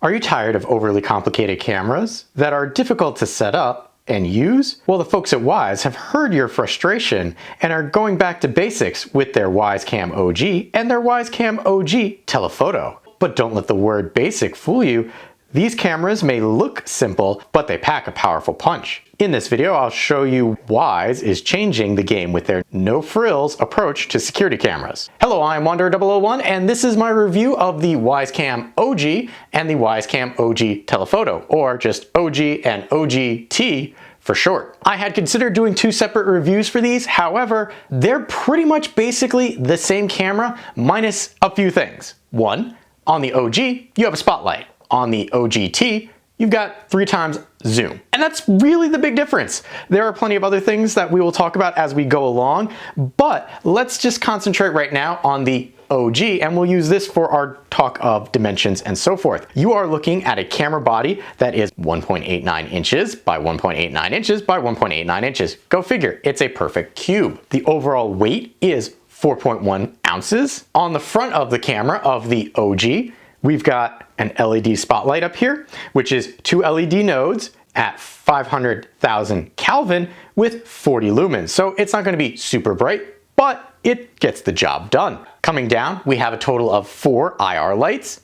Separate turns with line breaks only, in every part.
Are you tired of overly complicated cameras that are difficult to set up and use? Well, the folks at Wyze have heard your frustration and are going back to basics with their Wyze Cam OG and their Wyze Cam OG Telephoto. But don't let the word basic fool you. These cameras may look simple, but they pack a powerful punch. In this video, I'll show you Wyze is changing the game with their no-frills approach to security cameras. Hello, I'm Wander001, and this is my review of the Wyze Cam OG and the Wyze Cam OG Telephoto, or just OG and OGT for short. I had considered doing two separate reviews for these, however, they're pretty much basically the same camera minus a few things. One, on the OG, you have a spotlight. On the OGT, you've got 3 times zoom. And that's really the big difference. There are plenty of other things that we will talk about as we go along, but let's just concentrate right now on the OG, and we'll use this for our talk of dimensions and so forth. You are looking at a camera body that is 1.89 inches by 1.89 inches by 1.89 inches. Go figure, it's a perfect cube. The overall weight is 4.1 ounces. On the front of the camera of the OG, we've got an LED spotlight up here, which is 2 LED nodes at 500,000 Kelvin with 40 lumens. So it's not going to be super bright, but it gets the job done. Coming down, we have a total of 4 IR lights.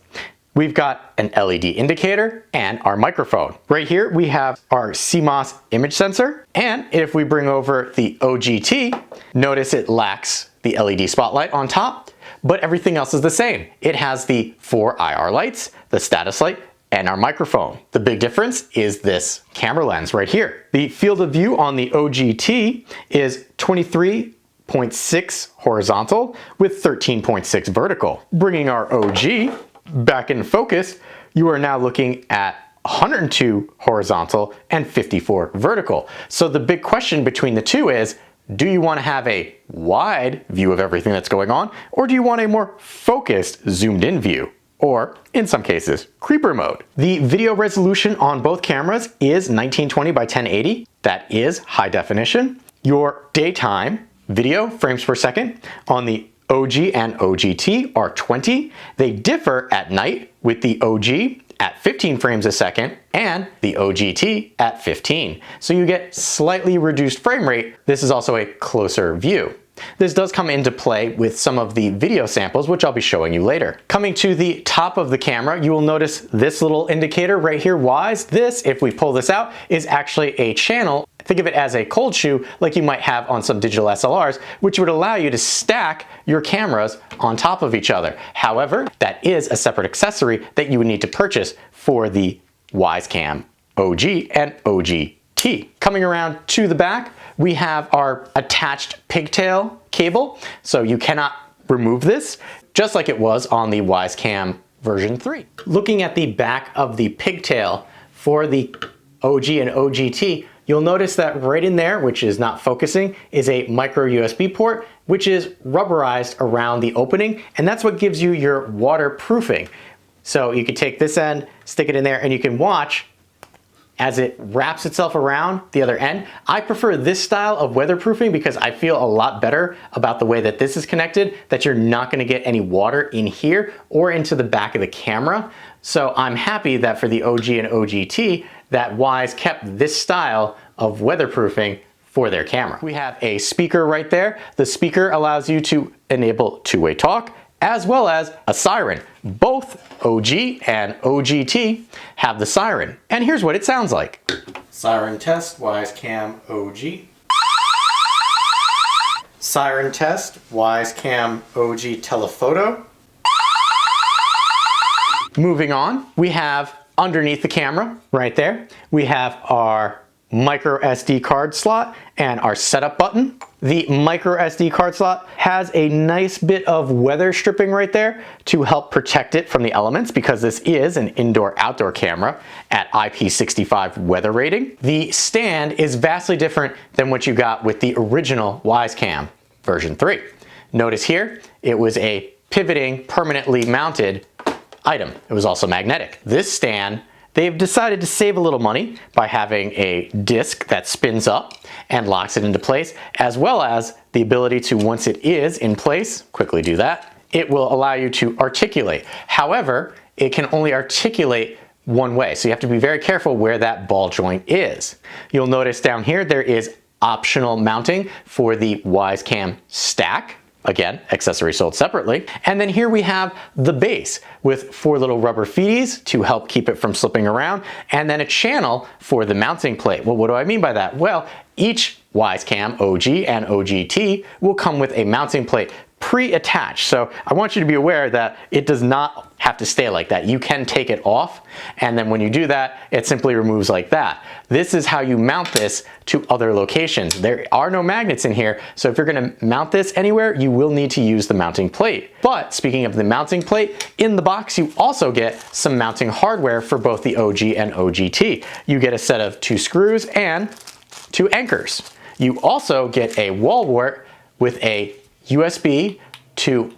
We've got an LED indicator and our microphone. Right here, we have our CMOS image sensor. And if we bring over the OGT, notice it lacks the LED spotlight on top, but everything else is the same. It has the 4 IR lights, the status light, and our microphone. The big difference is this camera lens right here. The field of view on the OGT is 23.6 horizontal with 13.6 vertical. Bringing our OG back in focus, you are now looking at 102 horizontal and 54 vertical. So the big question between the two is, do you want to have a wide view of everything that's going on, or do you want a more focused, zoomed in view? Or, in some cases, creeper mode. The video resolution on both cameras is 1920 by 1080. That is high definition. Your daytime video frames per second on the OG and OGT are 20. They differ at night, with the OG at 15 frames a second and the OGT at 15. So you get slightly reduced frame rate. This is also a closer view. This does come into play with some of the video samples, which I'll be showing you later. Coming to the top of the camera, you will notice this little indicator right here, Wyze. This, if we pull this out, is actually a channel. Think of it as a cold shoe like you might have on some digital SLRs, which would allow you to stack your cameras on top of each other. However, that is a separate accessory that you would need to purchase for the Wyze Cam OG and OGT. Coming around to the back, we have our attached pigtail cable, so you cannot remove this, just like it was on the Wyze Cam version 3. Looking at the back of the pigtail for the OG and OGT, you'll notice that right in there, which is not focusing, is a micro USB port, which is rubberized around the opening, and that's what gives you your waterproofing. So you can take this end, stick it in there, and you can watch as it wraps itself around the other end. I prefer this style of weatherproofing because I feel a lot better about the way that this is connected, that you're not gonna get any water in here or into the back of the camera. So I'm happy that for the OG and OGT, that Wyze kept this style of weatherproofing for their camera. We have a speaker right there. The speaker allows you to enable two-way talk, as well as a Siren. Both OG and OGT have the Siren. And here's what it sounds like. Siren test, Wyze Cam OG. Siren test, Wyze Cam OG Telephoto. Moving on, we have underneath the camera, right there, we have our micro SD card slot and our setup button. The micro SD card slot has a nice bit of weather stripping right there to help protect it from the elements, because this is an indoor-outdoor camera at IP65 weather rating. The stand is vastly different than what you got with the original Wyze Cam version 3. Notice here, it was a pivoting, permanently mounted item. It was also magnetic. This stand, they've decided to save a little money by having a disc that spins up and locks it into place, as well as the ability to, once it is in place, quickly do that, it will allow you to articulate. However, it can only articulate one way. So you have to be very careful where that ball joint is. You'll notice down here there is optional mounting for the Wyze Cam stack. Again, accessory sold separately. And then here we have the base with 4 little rubber feeties to help keep it from slipping around, and then a channel for the mounting plate. Well, what do I mean by that? Well, each Wyze Cam OG and OGT will come with a mounting plate pre-attached. So I want you to be aware that it does not have to stay like that. You can take it off, and then when you do that, it simply removes like that. This is how you mount this to other locations. There are no magnets in here, so if you're gonna mount this anywhere, you will need to use the mounting plate. But speaking of the mounting plate, in the box you also get some mounting hardware for both the OG and OGT. You get a set of 2 screws and 2 anchors. You also get a wall wart with a USB to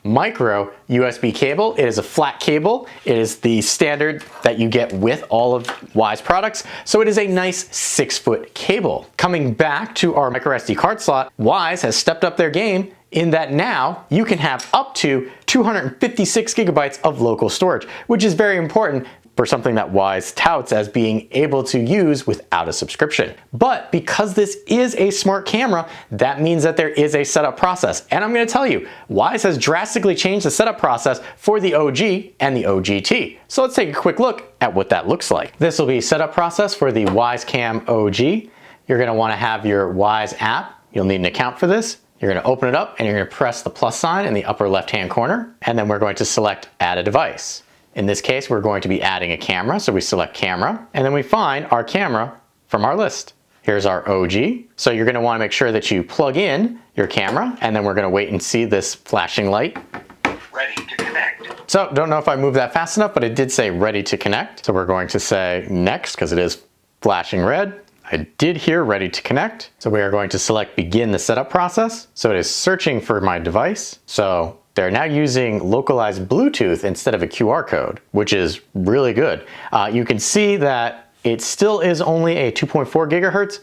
micro USB cable. It is a flat cable. It is the standard that you get with all of Wyze products. So it is a nice 6-foot cable. Coming back to our micro SD card slot, Wyze has stepped up their game in that now you can have up to 256 gigabytes of local storage, which is very important for something that Wyze touts as being able to use without a subscription. But because this is a smart camera, that means that there is a setup process. And I'm gonna tell you, Wyze has drastically changed the setup process for the OG and the OGT. So let's take a quick look at what that looks like. This will be setup process for the Wyze Cam OG. You're gonna wanna have your Wyze app. You'll need an account for this. You're gonna open it up and you're gonna press the plus sign in the upper left-hand corner. And then we're going to select add a device. In this case, we're going to be adding a camera, so we select camera, and then we find our camera from our list. Here's our OG. So you're gonna wanna make sure that you plug in your camera, and then we're gonna wait and see this flashing light.
Ready to connect.
So don't know if I moved that fast enough, but it did say ready to connect. So we're going to say next, because it is flashing red. I did hear ready to connect. So we are going to select begin the setup process. So it is searching for my device. So they're now using localized Bluetooth instead of a QR code, which is really good. You can see that it still is only a 2.4 gigahertz.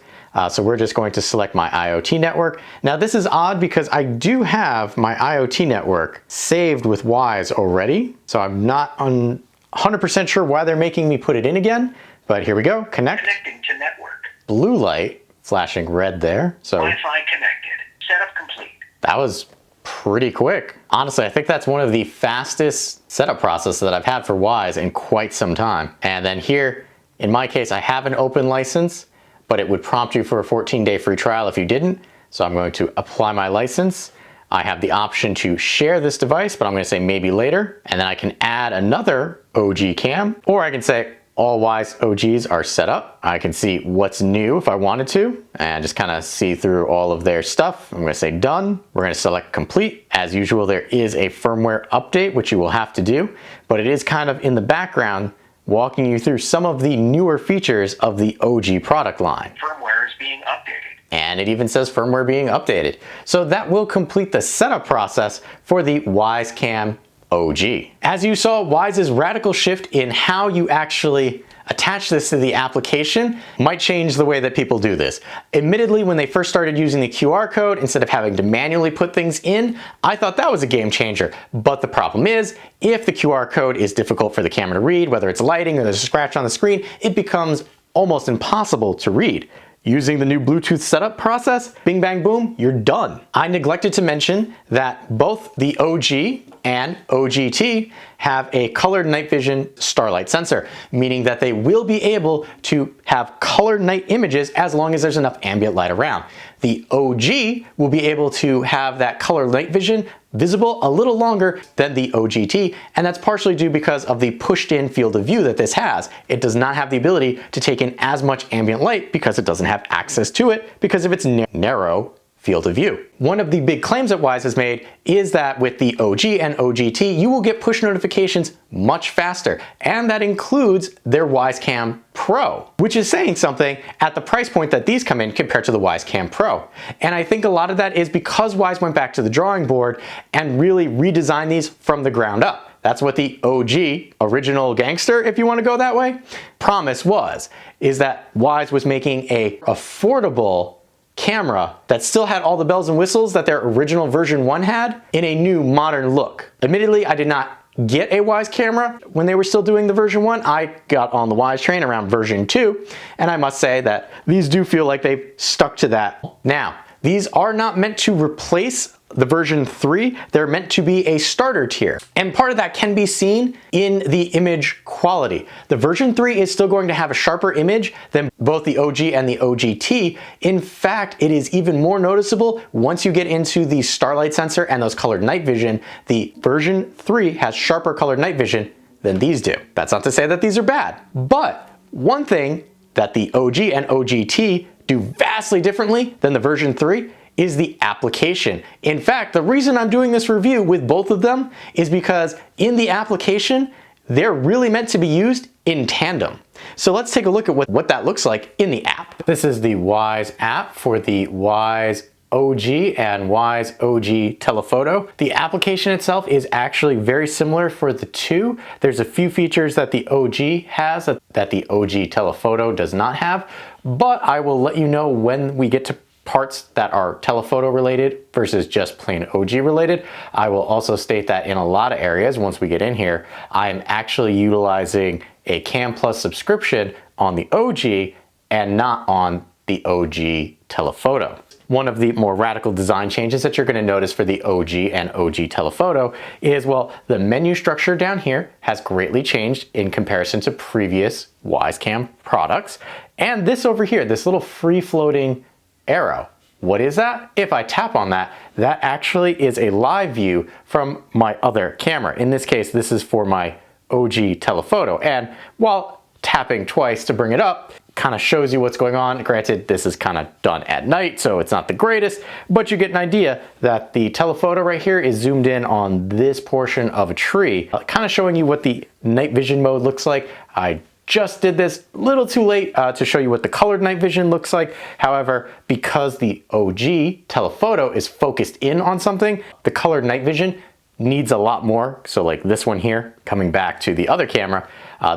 So we're just going to select my IoT network. Now this is odd because I do have my IoT network saved with Wyze already. So I'm not 100% sure why they're making me put it in again, but here we go, connect.
Connecting to network.
Blue light flashing red there. So
Wi-Fi connected. Setup complete.
That was pretty quick. Honestly, I think that's one of the fastest setup processes that I've had for Wyze in quite some time. And then here, in my case, I have an open license, but it would prompt you for a 14-day free trial if you didn't. So I'm going to apply my license. I have the option to share this device, but I'm going to say maybe later. And then I can add another OG cam, or I can say all Wyze OGs are set up. I can see what's new if I wanted to, and just kind of see through all of their stuff. I'm going to say done. We're going to select complete. As usual, there is a firmware update, which you will have to do, but it is kind of in the background walking you through some of the newer features of the OG product line.
Firmware is being updated.
And it even says firmware being updated. So that will complete the setup process for the Wyze Cam OG. As you saw, Wyze's radical shift in how you actually attach this to the application might change the way that people do this. Admittedly, when they first started using the QR code instead of having to manually put things in, I thought that was a game changer. But the problem is, if the QR code is difficult for the camera to read, whether it's lighting or there's a scratch on the screen, it becomes almost impossible to read. Using the new Bluetooth setup process, bing bang boom, you're done. I neglected to mention that both the OG and OGT have a colored night vision starlight sensor, meaning that they will be able to have colored night images as long as there's enough ambient light around. The OG will be able to have that colored night vision visible a little longer than the OGT, and that's partially due because of the pushed in field of view that this has. It does not have the ability to take in as much ambient light because it doesn't have access to it because of its narrow field of view. One of the big claims that Wyze has made is that with the OG and OGT, you will get push notifications much faster, and that includes their Wyze Cam Pro, which is saying something at the price point that these come in compared to the Wyze Cam Pro. And I think a lot of that is because Wyze went back to the drawing board and really redesigned these from the ground up. That's what the OG, original gangster, if you want to go that way, promise was, is that Wyze was making a affordable camera that still had all the bells and whistles that their original version 1 had in a new modern look. Admittedly, I did not get a Wyze camera when they were still doing the version 1. I got on the Wyze train around version 2, and I must say that these do feel like they've stuck to that. Now, these are not meant to replace the version 3, they're meant to be a starter tier. And part of that can be seen in the image quality. The version 3 is still going to have a sharper image than both the OG and the OGT. In fact, it is even more noticeable once you get into the starlight sensor and those colored night vision. The version 3 has sharper colored night vision than these do. That's not to say that these are bad, but one thing that the OG and OGT do vastly differently than the version 3 is the application. In fact, the reason I'm doing this review with both of them is because in the application, they're really meant to be used in tandem. So let's take a look at what that looks like in the app. This is the Wyze app for the Wyze OG and Wyze OG Telephoto. The application itself is actually very similar for the two. There's a few features that the OG has that the OG Telephoto does not have, but I will let you know when we get to parts that are telephoto related versus just plain OG related. I will also state that in a lot of areas, once we get in here, I'm actually utilizing a Cam Plus subscription on the OG and not on the OG Telephoto. One of the more radical design changes that you're going to notice for the OG and OG Telephoto is, well, the menu structure down here has greatly changed in comparison to previous Wyze Cam products. And this over here, this little free floating arrow. What is that? If I tap on that, that actually is a live view from my other camera. In this case, this is for my OG Telephoto. And while tapping twice to bring it up kind of shows you what's going on. Granted, this is kind of done at night, so it's not the greatest, but you get an idea that the telephoto right here is zoomed in on this portion of a tree, kind of showing you what the night vision mode looks like. I just did this a little too late to show you what the colored night vision looks like. However, because the OG Telephoto is focused in on something, the colored night vision needs a lot more. So like this one here, coming back to the other camera,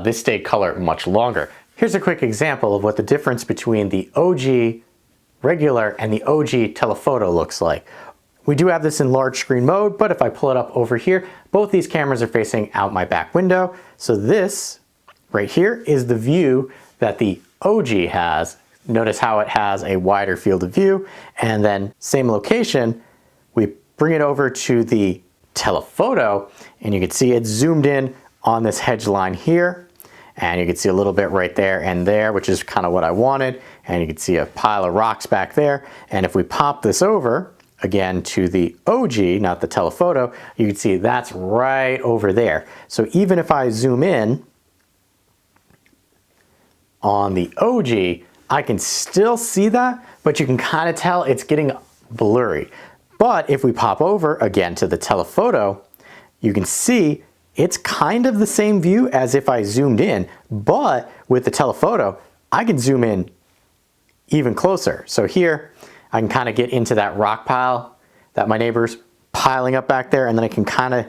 this stayed color much longer. Here's a quick example of what the difference between the OG regular and the OG Telephoto looks like. We do have this in large screen mode, but if I pull it up over here, both these cameras are facing out my back window. So this right here is the view that the OG has. Notice how it has a wider field of view, and then same location, we bring it over to the Telephoto, and you can see it's zoomed in on this hedge line here, and you can see a little bit right there and there, which is kind of what I wanted, and you can see a pile of rocks back there. And if we pop this over again to the OG, not the Telephoto, you can see that's right over there. So even if I zoom in on the OG, I can still see that, but you can kind of tell it's getting blurry. But if we pop over again to the Telephoto, you can see it's kind of the same view as if I zoomed in, but with the Telephoto, I can zoom in even closer. So here, I can kind of get into that rock pile that my neighbor's piling up back there, and then I can kind of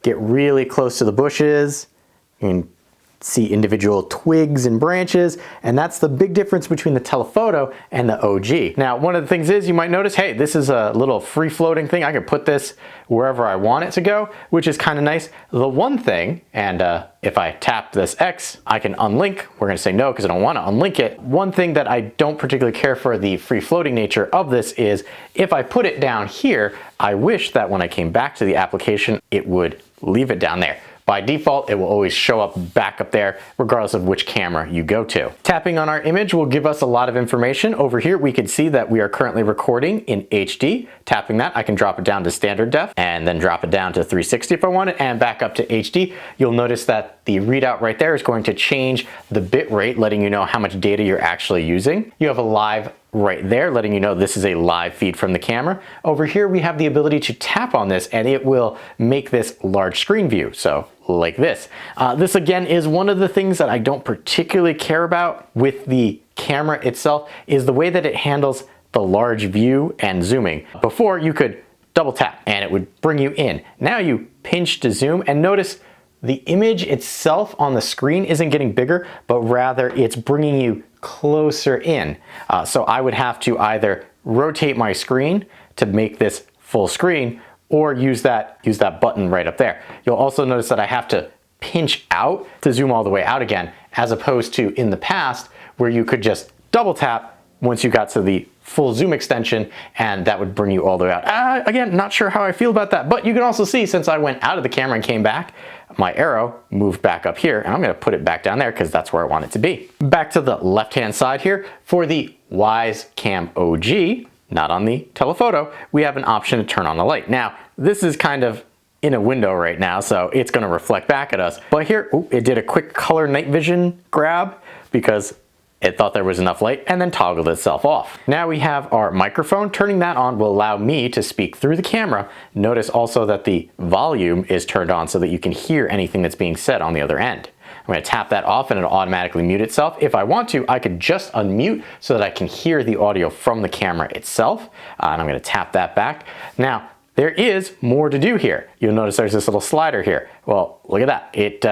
get really close to the bushes and see individual twigs and branches, and that's the big difference between the Telephoto and the OG. Now, one of the things is you might notice, hey, this is a little free floating thing. I can put this wherever I want it to go, which is kind of nice. The one thing, and if I tap this X, I can unlink. We're gonna say no because I don't want to unlink it. One thing that I don't particularly care for the free floating nature of this is if I put it down here, I wish that when I came back to the application, it would leave it down there. By default, it will always show up back up there regardless of which camera you go to. Tapping on our image will give us a lot of information. Over here, we can see that we are currently recording in HD. Tapping that, I can drop it down to standard def and then drop it down to 360 if I want it and back up to HD. You'll notice that the readout right there is going to change the bit rate, letting you know how much data you're actually using. You have a live right there, letting you know this is a live feed from the camera. Over here, we have the ability to tap on this and it will make this large screen view. So like this. This again is one of the things that I don't particularly care about with the camera itself is the way that it handles the large view and zooming. Before you could double tap and it would bring you in. Now you pinch to zoom and notice the image itself on the screen isn't getting bigger, but rather it's bringing you closer in. So I would have to either rotate my screen to make this full screen, or use that button right up there. You'll also notice that I have to pinch out to zoom all the way out again, as opposed to in the past where you could just double tap once you got to the full zoom extension and that would bring you all the way out. Again, not sure how I feel about that, but you can also see since I went out of the camera and came back, my arrow moved back up here, and I'm gonna put it back down there because that's where I want it to be. Back to the left-hand side here, for the Wyze Cam OG, not on the telephoto, we have an option to turn on the light. Now, this is kind of in a window right now, so it's gonna reflect back at us. But here, it did a quick color night vision grab because it thought there was enough light and then toggled itself off. Now we have our microphone. Turning that on will allow me to speak through the camera. Notice also that the volume is turned on so that you can hear anything that's being said on the other end. I'm going to tap that off and it'll automatically mute itself. If I want to, I could just unmute so that I can hear the audio from the camera itself. And I'm going to tap that back. Now, there is more to do here. You'll notice there's this little slider here. Well, look at that. It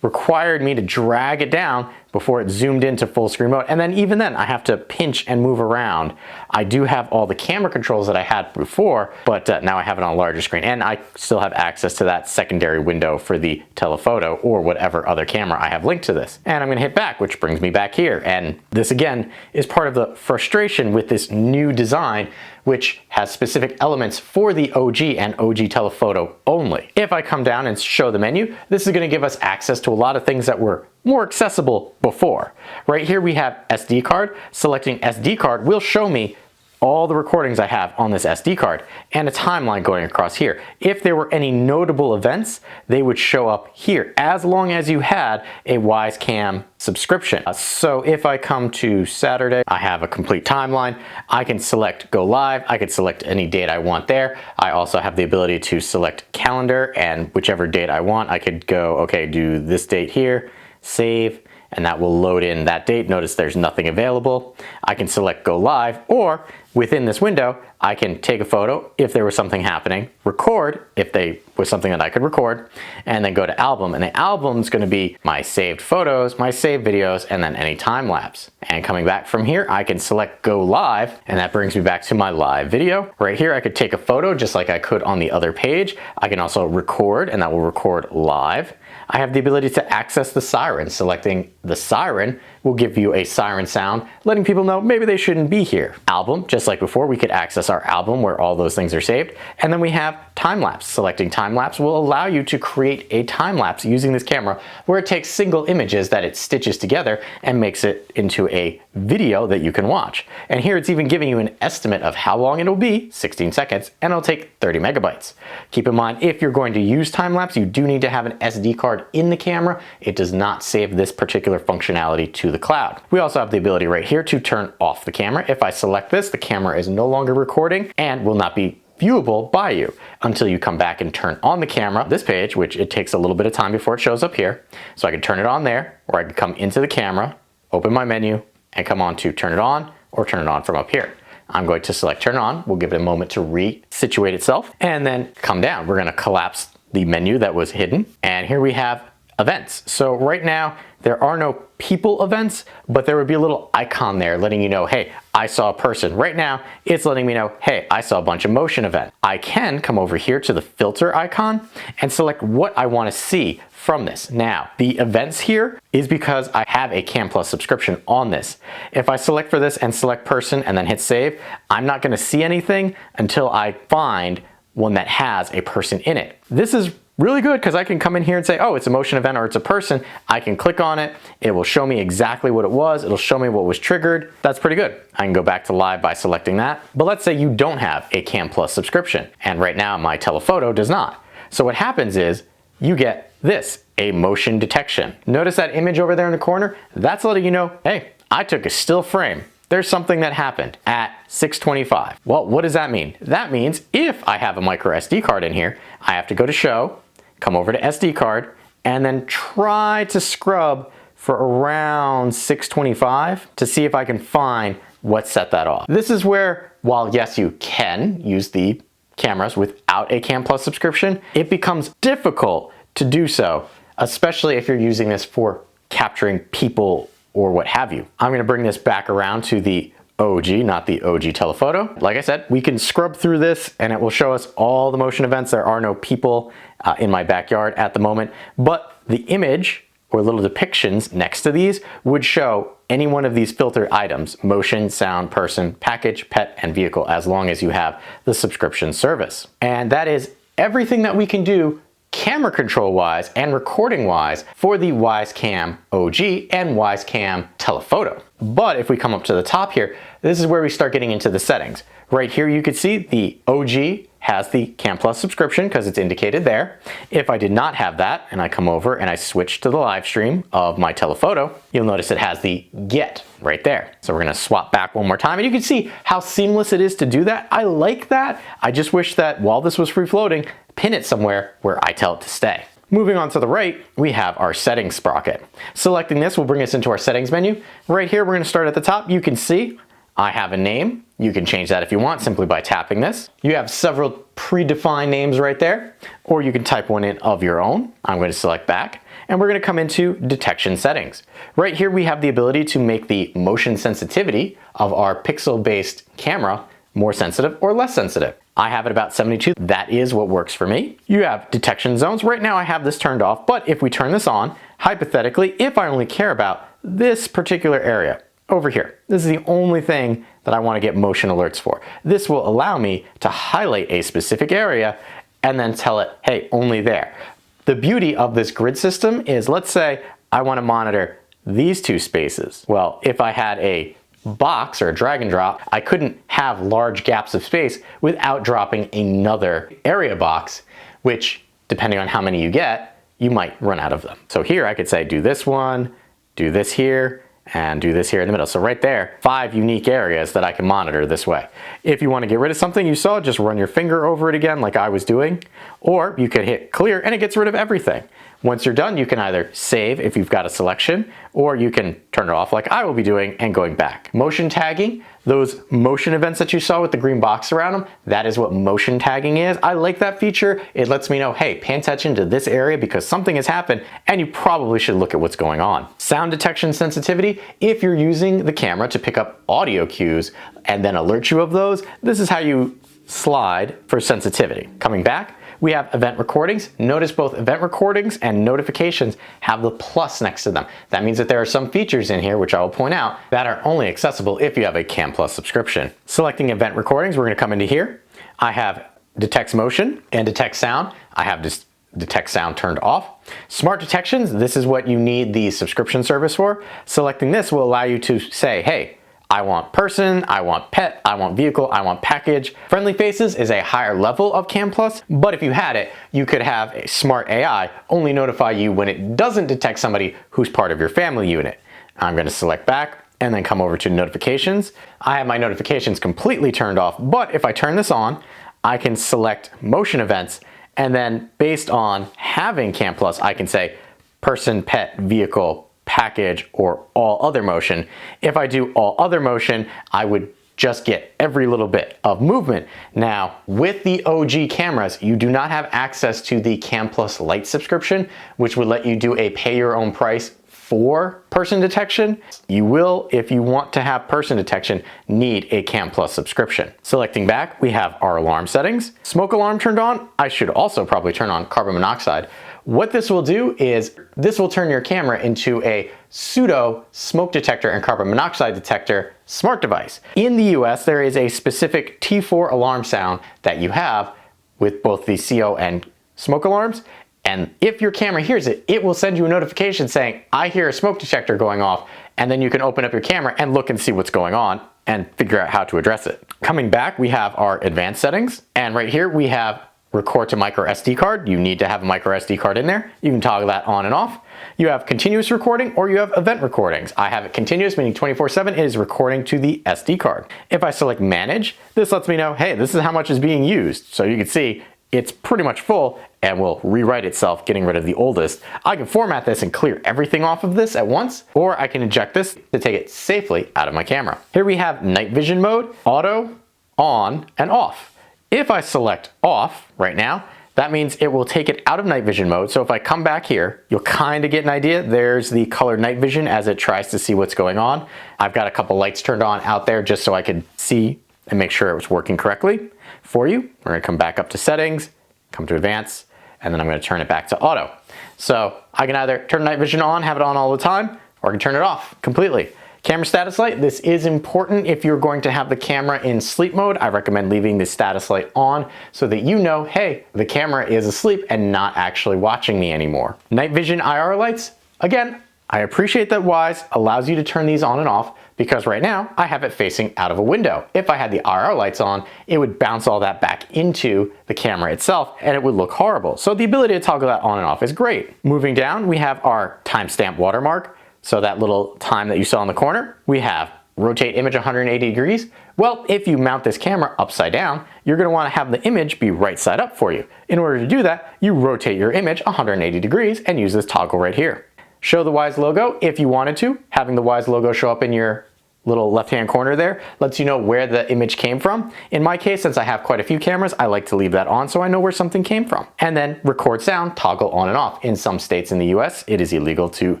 required me to drag it down before it zoomed into full screen mode. And then even then I have to pinch and move around. I do have all the camera controls that I had before, but now I have it on a larger screen and I still have access to that secondary window for the telephoto or whatever other camera I have linked to this. And I'm gonna hit back, which brings me back here. And this again is part of the frustration with this new design, which has specific elements for the OG and OG telephoto only. If I come down and show the menu, this is gonna give us access to a lot of things that were more accessible before. Right here we have SD card. Selecting SD card will show me all the recordings I have on this SD card and a timeline going across here. If there were any notable events, they would show up here as long as you had a Wyze Cam subscription. So if I come to Saturday, I have a complete timeline. I can select go live. I could select any date I want there. I also have the ability to select calendar, and whichever date I want, I could go, okay, do this date here, save, and that will load in that date. Notice there's nothing available. I can select go live, or within this window, I can take a photo if there was something happening, record if there was something that I could record, and then go to album. And the album is gonna be my saved photos, my saved videos, and then any time lapse. And coming back from here, I can select go live, and that brings me back to my live video. Right here, I could take a photo just like I could on the other page. I can also record, and that will record live. I have the ability to access the Siren. Selecting the Siren will give you a siren sound, letting people know maybe they shouldn't be here. Album, just like before, we could access our album where all those things are saved. And then we have time-lapse. Selecting time-lapse will allow you to create a time-lapse using this camera where it takes single images that it stitches together and makes it into a video that you can watch. And here it's even giving you an estimate of how long it'll be, 16 seconds, and it'll take 30 megabytes. Keep in mind, if you're going to use time-lapse, you do need to have an SD card in the camera. It does not save this particular functionality to the cloud. We also have the ability right here to turn off the camera. If I select this, the camera is no longer recording and will not be viewable by you until you come back and turn on the camera. This page, which it takes a little bit of time before it shows up here. So I can turn it on there, or I can come into the camera, open my menu, and come on to turn it on or turn it on from up here. I'm going to select turn on. We'll give it a moment to re-situate itself and then come down. We're gonna collapse the menu that was hidden. And here we have events. So right now, there are no people events, but there would be a little icon there letting you know, hey, I saw a person. Right now, it's letting me know, hey, I saw a bunch of motion events. I can come over here to the filter icon and select what I want to see from this. Now, the events here is because I have a Cam Plus subscription on this. If I select for this and select person and then hit save, I'm not going to see anything until I find one that has a person in it. This is really good because I can come in here and say, oh, it's a motion event or it's a person. I can click on it. It will show me exactly what it was. It'll show me what was triggered. That's pretty good. I can go back to live by selecting that. But let's say you don't have a Cam Plus subscription. And right now my telephoto does not. So what happens is you get this, a motion detection. Notice that image over there in the corner? That's letting you know, hey, I took a still frame. There's something that happened at 6:25. Well, what does that mean? That means if I have a micro SD card in here, I have to go to show, come over to SD card, and then try to scrub for around 6:25 to see if I can find what set that off. This is where, while yes, you can use the cameras without a Cam Plus subscription, it becomes difficult to do so, especially if you're using this for capturing people or what have you. I'm gonna bring this back around to the OG, not the OG Telephoto. Like I said, we can scrub through this and it will show us all the motion events. There are no people in my backyard at the moment, but the image or little depictions next to these would show any one of these filtered items: motion, sound, person, package, pet, and vehicle, as long as you have the subscription service. And that is everything that we can do camera control wise and recording wise for the Wyze Cam OG and Wyze Cam Telephoto. But if we come up to the top here, this is where we start getting into the settings. Right here you can see the OG has the Cam Plus subscription because it's indicated there. If I did not have that and I come over and I switch to the live stream of my telephoto, you'll notice it has the Get right there. So we're gonna swap back one more time and you can see how seamless it is to do that. I like that. I just wish that while this was free floating, pin it somewhere where I tell it to stay. Moving on to the right, we have our settings sprocket. Selecting this will bring us into our settings menu. Right here, we're gonna start at the top. You can see I have a name. You can change that if you want simply by tapping this. You have several predefined names right there, or you can type one in of your own. I'm going to select back, and we're going to come into detection settings. Right here we have the ability to make the motion sensitivity of our pixel-based camera more sensitive or less sensitive. I have it about 72. That is what works for me. You have detection zones. Right now I have this turned off, but if we turn this on, hypothetically, if I only care about this particular area, over here. This is the only thing that I want to get motion alerts for. This will allow me to highlight a specific area and then tell it, hey, only there. The beauty of this grid system is, let's say I want to monitor these two spaces. Well, if I had a box or a drag and drop, I couldn't have large gaps of space without dropping another area box, which depending on how many you get, you might run out of them. So here I could say, do this one, do this here, and do this here in the middle. So right there, 5 unique areas that I can monitor this way. If you want to get rid of something you saw, just run your finger over it again like I was doing, or you could hit clear and it gets rid of everything. Once you're done, you can either save if you've got a selection, or you can turn it off like I will be doing and going back. Motion tagging, those motion events that you saw with the green box around them, that is what motion tagging is. I like that feature. It lets me know, hey, pay attention to this area because something has happened and you probably should look at what's going on. Sound detection sensitivity, if you're using the camera to pick up audio cues and then alert you of those, this is how you slide for sensitivity. Coming back, we have event recordings. Notice both event recordings and notifications have the plus next to them. That means that there are some features in here, which I will point out, that are only accessible if you have a Cam Plus subscription. Selecting event recordings, we're gonna come into here. I have detects motion and detect sound. I have this detect sound turned off. Smart detections, this is what you need the subscription service for. Selecting this will allow you to say, hey, I want person, I want pet, I want vehicle, I want package. Friendly faces is a higher level of Cam Plus, but if you had it, you could have a smart AI only notify you when it doesn't detect somebody who's part of your family unit. I'm gonna select back and then come over to notifications. I have my notifications completely turned off, but if I turn this on, I can select motion events, and then based on having Cam Plus, I can say person, pet, vehicle, package, or all other motion. If I do all other motion, I would just get every little bit of movement. Now, with the OG cameras, you do not have access to the Cam Plus Lite subscription, which would let you do a pay your own price for person detection. You will, if you want to have person detection, need a Cam Plus subscription. Selecting back, we have our alarm settings. Smoke alarm turned on. I should also probably turn on carbon monoxide. What this will do is this will turn your camera into a pseudo smoke detector and carbon monoxide detector smart device. In the US, there is a specific T4 alarm sound that you have with both the CO and smoke alarms. And if your camera hears it, it will send you a notification saying, I hear a smoke detector going off. And then you can open up your camera and look and see what's going on and figure out how to address it. Coming back, we have our advanced settings. And right here, we have record to micro SD card. You need to have a micro SD card in there. You can toggle that on and off. You have continuous recording or you have event recordings. I have it continuous, meaning 24/7 is recording to the SD card. If I select manage, this lets me know, hey, this is how much is being used. So you can see it's pretty much full and will rewrite itself, getting rid of the oldest. I can format this and clear everything off of this at once, or I can eject this to take it safely out of my camera. Here we have night vision mode, auto, on, and off. If I select off right now, That means it will take it out of night vision mode. So if I come back here, you'll kind of get an idea. There's the color night vision as it tries to see what's going on. I've got a couple lights turned on out there just so I could see and make sure it was working correctly for you. We're gonna come back up to settings, come to advanced, and then I'm gonna turn it back to auto. So I can either turn night vision on, have it on all the time, or I can turn it off completely. Camera status light, this is important if you're going to have the camera in sleep mode. I recommend leaving the status light on so that you know, hey, the camera is asleep and not actually watching me anymore. Night vision IR lights, again, I appreciate that Wyze allows you to turn these on and off because right now I have it facing out of a window. If I had the IR lights on, it would bounce all that back into the camera itself and it would look horrible. So the ability to toggle that on and off is great. Moving down, we have our timestamp watermark. So that little time that you saw in the corner, we have rotate image 180 degrees. Well, if you mount this camera upside down, you're gonna wanna have the image be right side up for you. In order to do that, you rotate your image 180 degrees and use this toggle right here. Show the Wyze logo if you wanted to. Having the Wyze logo show up in your little left-hand corner there lets you know where the image came from. In my case, since I have quite a few cameras, I like to leave that on so I know where something came from. And then record sound, toggle on and off. In some states in the US, it is illegal to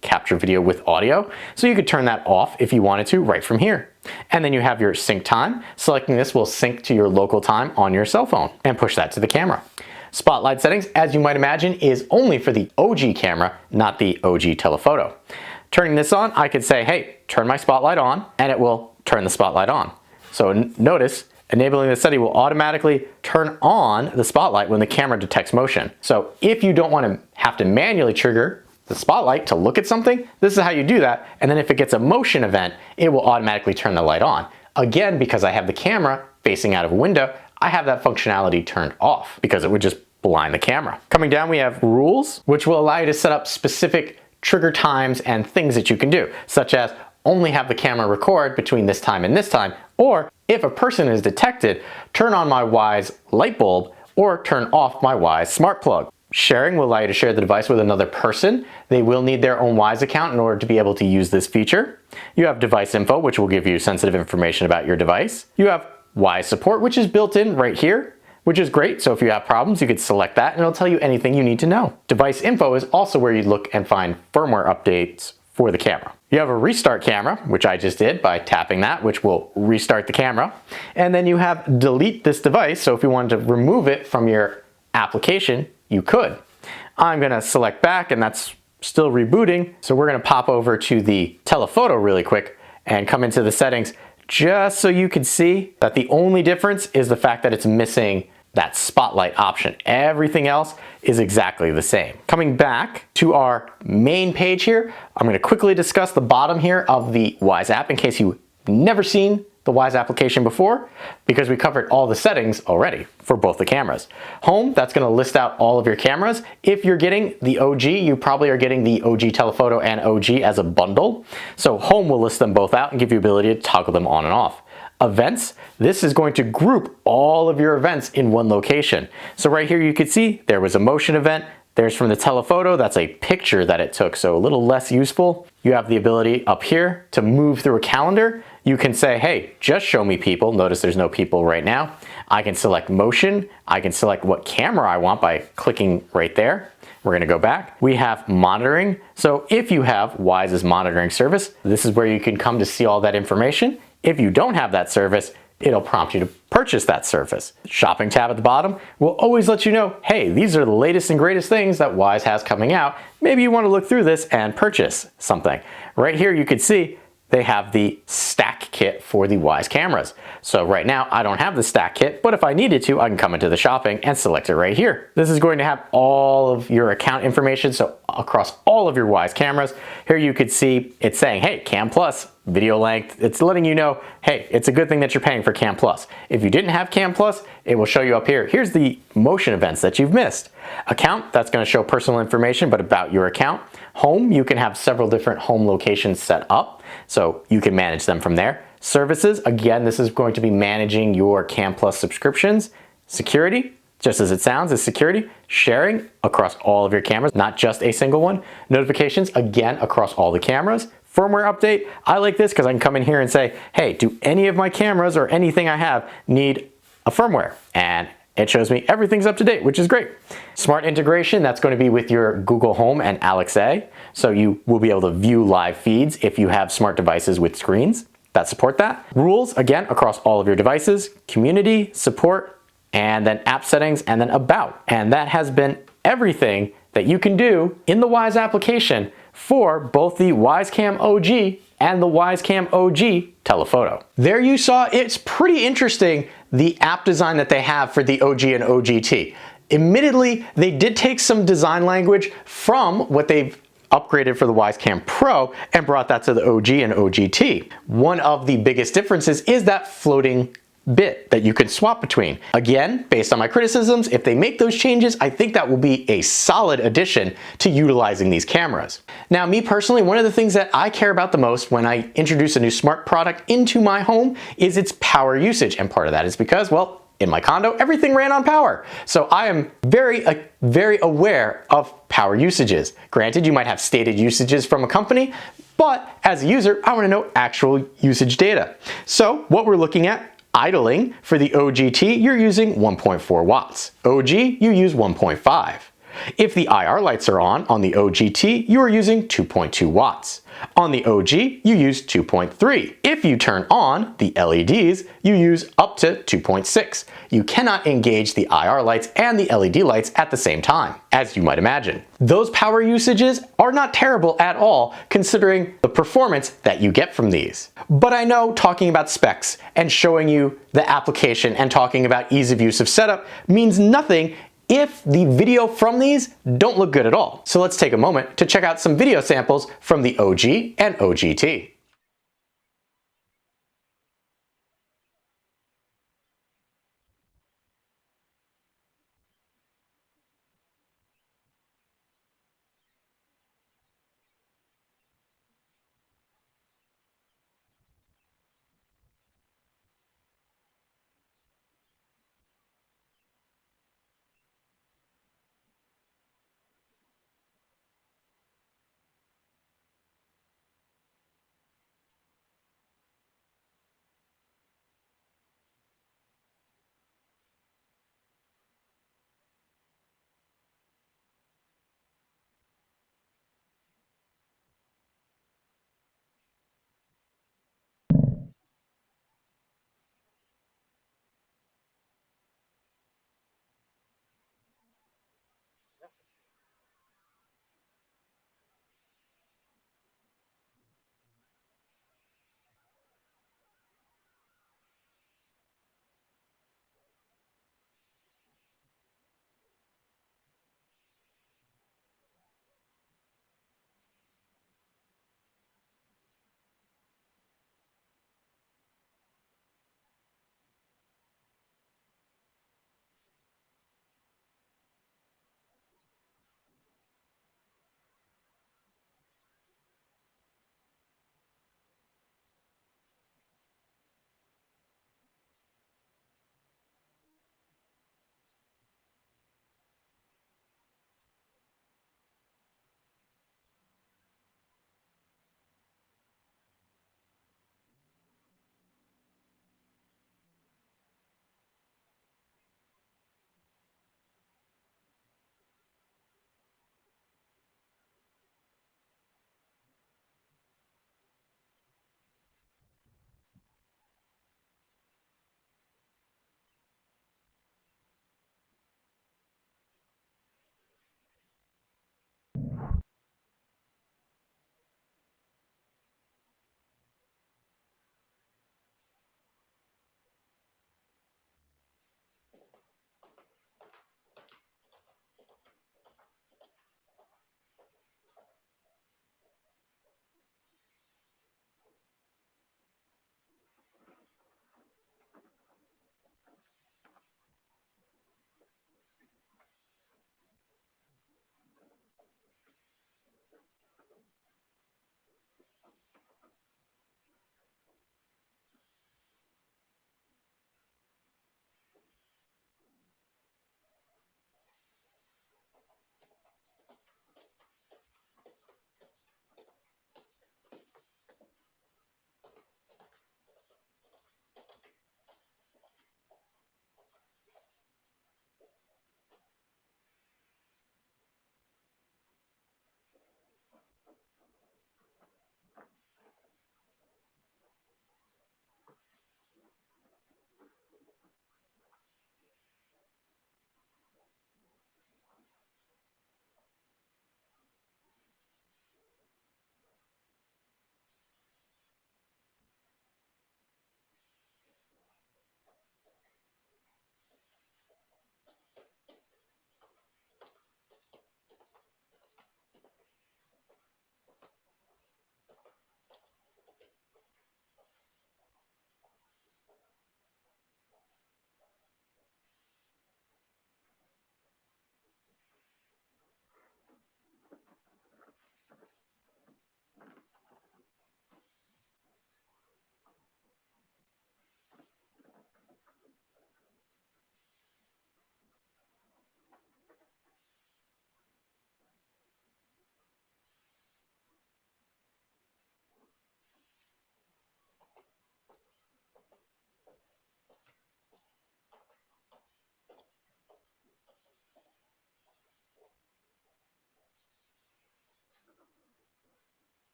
capture video with audio, so you could turn that off if you wanted to right from here. And then you have your sync time. Selecting this will sync to your local time on your cell phone and push that to the camera. Spotlight settings, as you might imagine, is only for the OG camera, not the OG telephoto. Turning this on, I could say, hey, turn my spotlight on, and it will turn the spotlight on. So notice, enabling the setting will automatically turn on the spotlight when the camera detects motion. So if you don't want to have to manually trigger the spotlight to look at something, this is how you do that. And then if it gets a motion event, it will automatically turn the light on. Again, because I have the camera facing out of a window, I have that functionality turned off because it would just blind the camera. Coming down, we have rules, which will allow you to set up specific trigger times and things that you can do, such as only have the camera record between this time and this time, or if a person is detected, turn on my Wyze light bulb or turn off my Wyze smart plug. Sharing will allow you to share the device with another person. They will need their own Wyze account in order to be able to use this feature. You have device info, which will give you sensitive information about your device. You have Wyze support, which is built in right here, which is great. So if you have problems, you could select that and it'll tell you anything you need to know. Device info is also where you look and find firmware updates for the camera. You have a restart camera, which I just did by tapping that, which will restart the camera. And then you have delete this device. So if you wanted to remove it from your application, you could. I'm gonna select back and that's still rebooting. So we're gonna pop over to the telephoto really quick and come into the settings just so you can see that the only difference is the fact that it's missing that spotlight option. Everything else is exactly the same. Coming back to our main page here, I'm going to quickly discuss the bottom here of the Wyze app in case you've never seen the Wyze application before, because we covered all the settings already for both the cameras. Home, that's going to list out all of your cameras. If you're getting the OG, you probably are getting the OG Telephoto and OG as a bundle. So Home will list them both out and give you the ability to toggle them on and off. Events, this is going to group all of your events in one location. So right here you can see there was a motion event. There's from the telephoto, that's a picture that it took, so a little less useful. You have the ability up here to move through a calendar. You can say, hey, just show me people. Notice there's no people right now. I can select motion. I can select what camera I want by clicking right there. We're gonna go back. We have monitoring. So if you have Wyze's monitoring service, this is where you can come to see all that information. If you don't have that service, it'll prompt you to purchase that service. Shopping tab at the bottom will always let you know, hey, these are the latest and greatest things that Wyze has coming out. Maybe you want to look through this and purchase something. Right here you can see they have the stack kit for the Wyze cameras. So right now I don't have the stack kit, but if I needed to, I can come into the shopping and select it right here. This is going to have all of your account information, so across all of your Wyze cameras. Here you could see it's saying, hey, Cam Plus, video length. It's letting you know, hey, it's a good thing that you're paying for Cam Plus. If you didn't have Cam Plus, it will show you up here. Here's the motion events that you've missed. Account, that's going to show personal information, but about your account. Home, you can have several different home locations set up, so you can manage them from there. Services, again, this is going to be managing your Cam Plus subscriptions. Security, just as it sounds, is security. Sharing across all of your cameras, not just a single one. Notifications, again, across all the cameras. Firmware update, I like this because I can come in here and say, hey, do any of my cameras or anything I have need a firmware? And It shows me everything's up to date, which is great. Smart integration, that's going to be with your Google Home and Alexa, so you will be able to view live feeds if you have smart devices with screens that support that. Rules, again, across all of your devices, community, support, and then app settings, and then about. And that has been everything that you can do in the Wyze application for both the Wyze Cam OG and the Wyze Cam OG Telephoto. There you saw, it's pretty interesting, the app design that they have for the OG and OGT. Admittedly, they did take some design language from what they've upgraded for the Wyze Cam Pro and brought that to the OG and OGT. One of the biggest differences is that floating bit that you can swap between. Again, based on my criticisms, if they make those changes, I think that will be a solid addition to utilizing these cameras. Now, me personally, one of the things that I care about the most when I introduce a new smart product into my home is its power usage. And part of that is because, well, in my condo, everything ran on power. So I am very aware of power usages. Granted, you might have stated usages from a company, but as a user, I want to know actual usage data. So what we're looking at, idling for the OGT, you're using 1.4 watts. OG, you use 1.5. If the IR lights are on the OGT, you are using 2.2 watts. On the OG, you use 2.3. If you turn on the LEDs, you use up to 2.6. You cannot engage the IR lights and the LED lights at the same time, as you might imagine. Those power usages are not terrible at all, considering the performance that you get from these. But I know talking about specs and showing you the application and talking about ease of use of setup means nothing if the video from these don't look good at all. So let's take a moment to check out some video samples from the OG and OGT.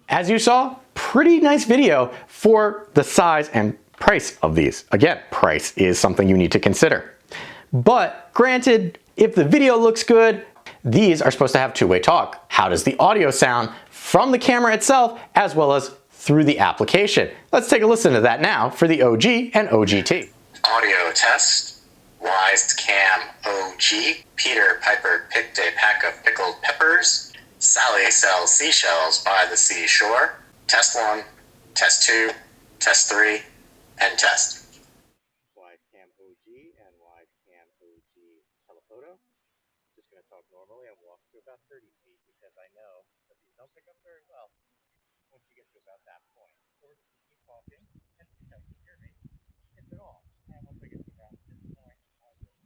As you saw, pretty nice video for the size and price of these. Again, price is something you need to consider. But granted, if the video looks good, these are supposed to have two-way talk. How does the audio sound from the camera itself as well as through the application? Let's take a listen to that now for the OG and OGT.
Audio test. Wyze Cam OG. Peter Piper picked a pack of pickled peppers. Sally sells seashells by the seashore. Test 1, test 2, test 3, and test.
Wyze Cam OG and Wyze Cam OG Telephoto. Just going to talk normally and walk to about 30 feet because I know that these don't pick up very well once you get to about that point. So we're just going to keep talking and see how you hear me, if at all. And once I get to about this point, I will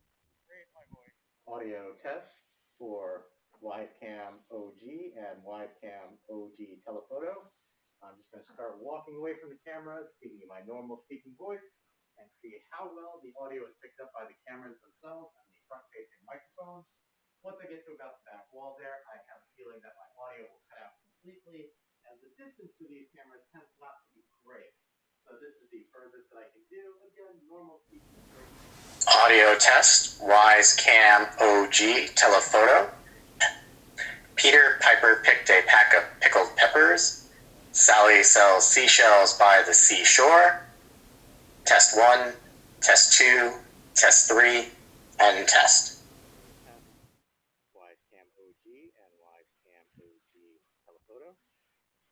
raise my voice. Audio test for Wyze Cam OG and Wyze Cam OG Telephoto. I'm just going to start walking away from the camera, speaking in my normal speaking voice, and see how well the audio is picked up by the cameras themselves and the front-facing microphones. Once I get to about the back wall there, I have a feeling that my audio will cut out completely, and the distance to these cameras tends not to be great. So this is the furthest that I can do. Again, normal speaking voice.
Audio test. Wyze Cam OG Telephoto. Peter Piper picked a pack of pickled peppers. Sally sells seashells by the seashore. Test 1, test 2, test 3, and test.
Wyze Cam OG and Wyze Cam OG Telephoto.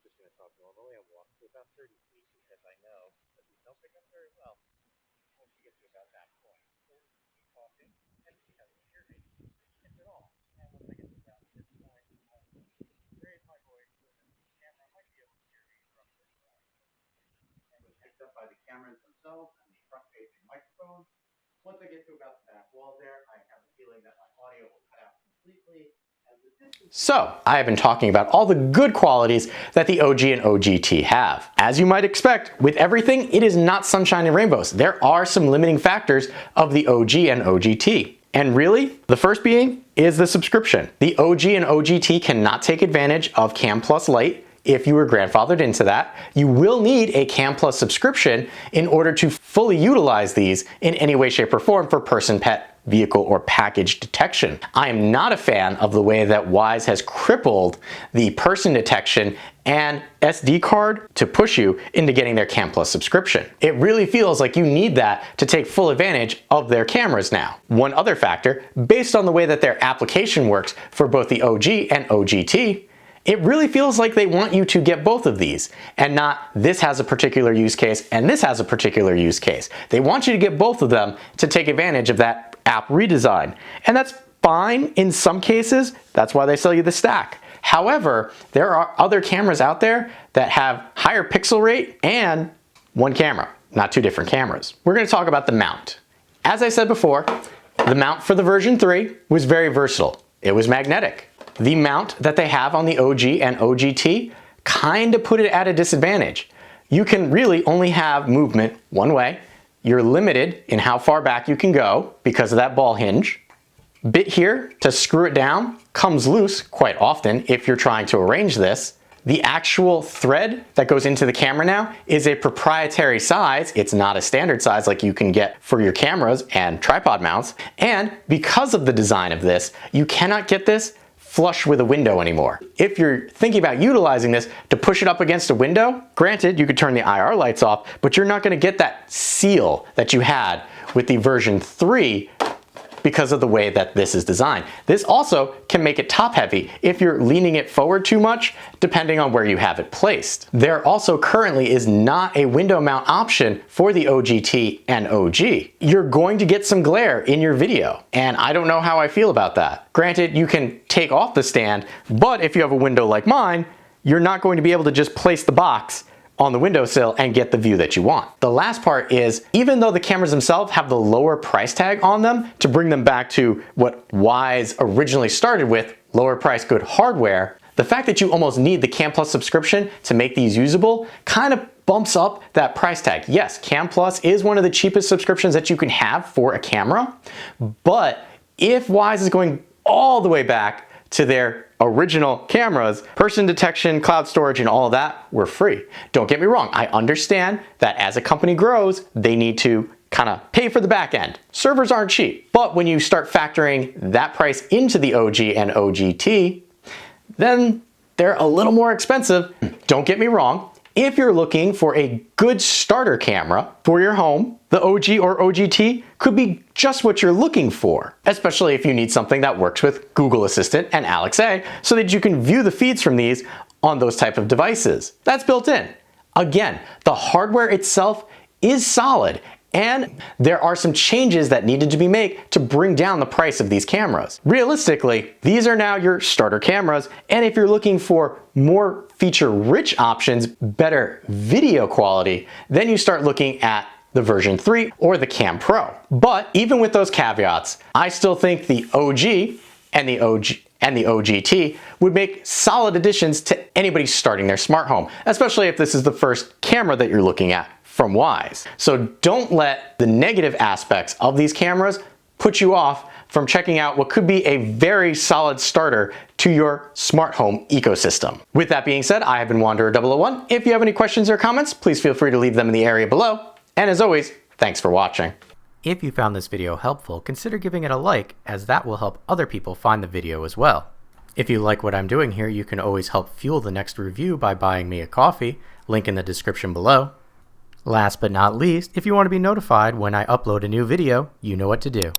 Just going to talk normally and walk to about 30 feet because I know that these don't pick up very well once you get to about that point. So we're just keep talking and see how you hear me, if at all. And once I get to about this point, I will raise my voice so that the camera might be able to hear me roughly. And it's picked up by the cameras themselves and the front-facing microphones. Once I get to about the back wall there, I have a feeling that my audio will cut out completely. So, I have been talking about all the good qualities that the OG and OGT have. As you might expect, with everything, it is not sunshine and rainbows. There are some limiting factors of the OG and OGT. And really, the first being is the subscription. The OG and OGT cannot take advantage of Cam Plus Lite. If you were grandfathered into that, you will need a Cam Plus subscription in order to fully utilize these in any way, shape, or form for person, pet, vehicle, or package detection. I am not a fan of the way that Wyze has crippled the person detection and SD card to push you into getting their Cam Plus subscription. It really feels like you need that to take full advantage of their cameras now. One other factor, based on the way that their application works for both the OG and OGT, it really feels like they want you to get both of these and not this has a particular use case and this has a particular use case. They want you to get both of them to take advantage of that app redesign. And that's fine in some cases. That's why they sell you the stack. However, there are other cameras out there that have higher pixel rate and one camera, not two different cameras. We're going to talk about the mount. As I said before, the mount for the version 3 was very versatile. It was magnetic. The mount that they have on the OG and OGT kind of put it at a disadvantage. You can really only have movement one way. You're limited in how far back you can go because of that ball hinge. Bit here to screw it down comes loose quite often if you're trying to arrange this. The actual thread that goes into the camera now is a proprietary size. It's not a standard size like you can get for your cameras and tripod mounts. And because of the design of this, you cannot get this flush with a window anymore. If you're thinking about utilizing this to push it up against a window, granted, you could turn the IR lights off, but you're not going to get that seal that you had with the version 3 because of the way that this is designed. This also can make it top heavy if you're leaning it forward too much, depending on where you have it placed. There also currently is not a window mount option for the OGT and OG. You're going to get some glare in your video, and I don't know how I feel about that. Granted, you can take off the stand, but if you have a window like mine, you're not going to be able to just place the box on the windowsill and get the view that you want. The last part is, even though the cameras themselves have the lower price tag on them, to bring them back to what Wyze originally started with, lower price good hardware, the fact that you almost need the Cam Plus subscription to make these usable kind of bumps up that price tag. Yes, Cam Plus is one of the cheapest subscriptions that you can have for a camera, but if Wyze is going all the way back to their original cameras, person detection, cloud storage, and all of that were free. Don't get me wrong, I understand that as a company grows, they need to kind of pay for the back end. Servers aren't cheap, but when you start factoring that price into the OG and OGT, then they're a little more expensive. Don't get me wrong, if you're looking for a good starter camera for your home, the OG or OGT could be just what you're looking for, especially if you need something that works with Google Assistant and Alexa so that you can view the feeds from these on those type of devices. That's built in. Again, the hardware itself is solid, and there are some changes that needed to be made to bring down the price of these cameras. Realistically, these are now your starter cameras, and if you're looking for more feature-rich options, better video quality, then you start looking at the version 3 or the Cam Pro. But even with those caveats, I still think the OG and the OGT would make solid additions to anybody starting their smart home, especially if this is the first camera that you're looking at from Wyze. So don't let the negative aspects of these cameras put you off from checking out what could be a very solid starter to your smart home ecosystem. With that being said, I have been Wanderer001. If you have any questions or comments, please feel free to leave them in the area below. And as always, thanks for watching.
If you found this video helpful, consider giving it a like, as that will help other people find the video as well. If you like what I'm doing here, you can always help fuel the next review by buying me a coffee, link in the description below. Last but not least, if you want to be notified when I upload a new video, you know what to do.